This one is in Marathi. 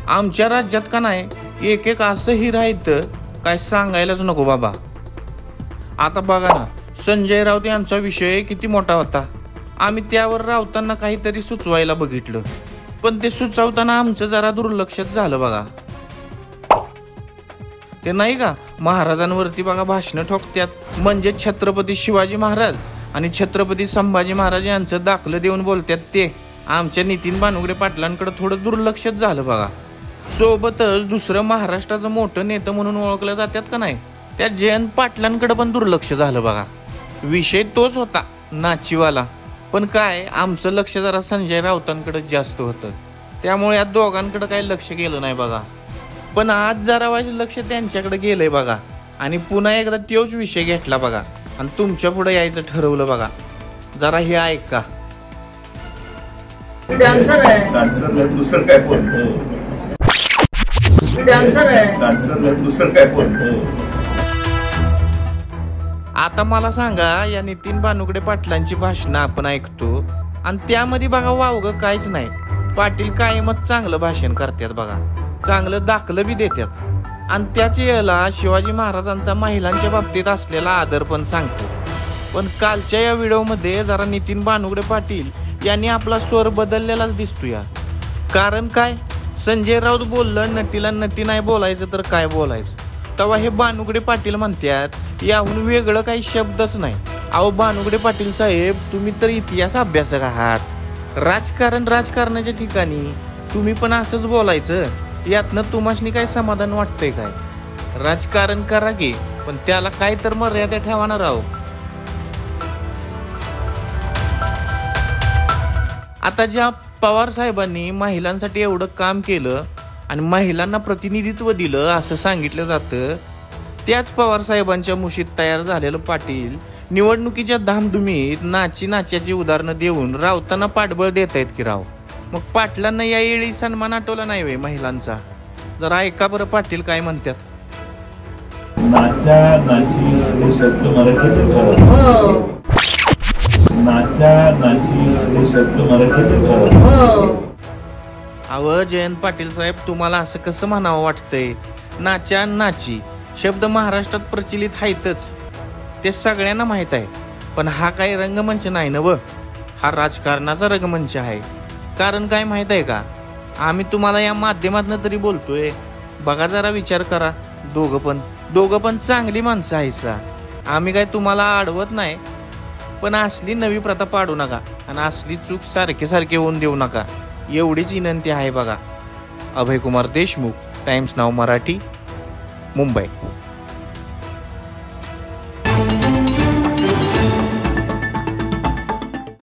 आमच्या राज्यात का नाही एक एक असं हिरा इथं काय सांगायलाच नको बाबा। आता बघा ना, संजय राऊत यांचा विषय किती मोठा होता। आम्ही त्यावर राऊतांना काहीतरी सुचवायला बघितलं, पण ते सुचवताना आमचं जरा दुर्लक्षच झालं बघा। ते नाही का महाराजांवरती बघा भाषणं ठोकत्यात, म्हणजे छत्रपती शिवाजी महाराज आणि छत्रपती संभाजी महाराज यांचं दाखलं देऊन बोलतात। ते आमच्या नितीन बानुगडे पाटलांकडे थोडं दुर्लक्षच झालं बघा। सोबतच दुसरं महाराष्ट्राचं मोठं नेतं म्हणून ओळखलं जातात का नाही, त्या जयंत पाटलांकडे पण दुर्लक्ष झालं बघा। विषय तोच होता नाचीवाला, पण काय आमचं लक्ष जरा संजय राऊतांकडे जास्त होतं, त्यामुळे या दोघांकडे काही लक्ष गेलं नाही बघा। पण आज जरा वाज लक्ष त्यांच्याकडे गेलंय बघा, आणि पुन्हा एकदा तोच विषय घेतला बघा आणि तुमच्या पुढे यायचं ठरवलं बघा। जरा हे ऐका। डान्सर आहे, डान्सर दुसरं काय बोलतो, डान्सर आहे, डान्सर दुसरं काय बोलतो। आता मला सांगा, या नितीन बानुगडे पाटलांची भाषणं आपण ऐकतो आणि त्यामध्ये बघा वावगं काहीच नाही। पाटील कायमच चांगलं भाषण करतात बघा, चांगलं दाखलं बी देतात आणि त्याच वेळेला शिवाजी महाराजांचा महिलांच्या बाबतीत असलेला आदर पण सांगतात। पण कालच्या या व्हिडिओमध्ये जरा नितीन बानुगडे पाटील यांनी आपला स्वर बदललेलाच दिसतोय। कारण काय, संजय राऊत बोललं नटीला नटी नाही बोलायचं तर काय बोलायचं, तेव्हा हे बानुगडे पाटील म्हणतात याहून वेगळं काही शब्दच नाही। अहो बानुगडे पाटील साहेब, तुम्ही तर इतिहास अभ्यासक आहात, राजकारणाच्या ठिकाणी तुम्ही पण असंच बोलायचं। यातनं तुम्हासनी काय समाधान वाटतंय काय? राजकारण करा की, पण त्याला काय तर मर्यादा ठेवणार आहो। आता ज्या पवार साहेबांनी महिलांसाठी एवढं काम केलं आणि महिलांना प्रतिनिधित्व दिलं असं सांगितलं जातं, त्याच पवार साहेबांच्या मुशीत तयार झालेलं पाटील निवडणुकीच्या धामधुमीत नाच्याची उदाहरणं देऊन राऊतांना पाठबळ देत आहेत की राव। मग पाटलांना यावेळी सन्मान आठवला नाही वे महिलांचा? जरा ऐका बरं पाटील काय म्हणतात। अव जयंत पाटील साहेब, तुम्हाला असं कसं म्हणावं वाटतंय? नाची शब्द महाराष्ट्रात प्रचलित आहेतच, ते सगळ्यांना माहित आहे, पण हा काही रंगमंच नाही नव, हा राजकारणाचा रंगमंच आहे। कारण काय माहित आहे का, आम्ही तुम्हाला या माध्यमातून तरी बोलतोय, बघा जरा विचार करा। दोघं पण चांगली माणसं आहेस का? आम्ही काय तुम्हाला अडवत नाही, पण असली नवी प्रथा पाडू नका आणि असली चूक सारखे होऊन देऊ नका, एवढीच विनंती आहे बघा। अभय कुमार देशमुख, टाइम्स नाव मराठी, मुंबई।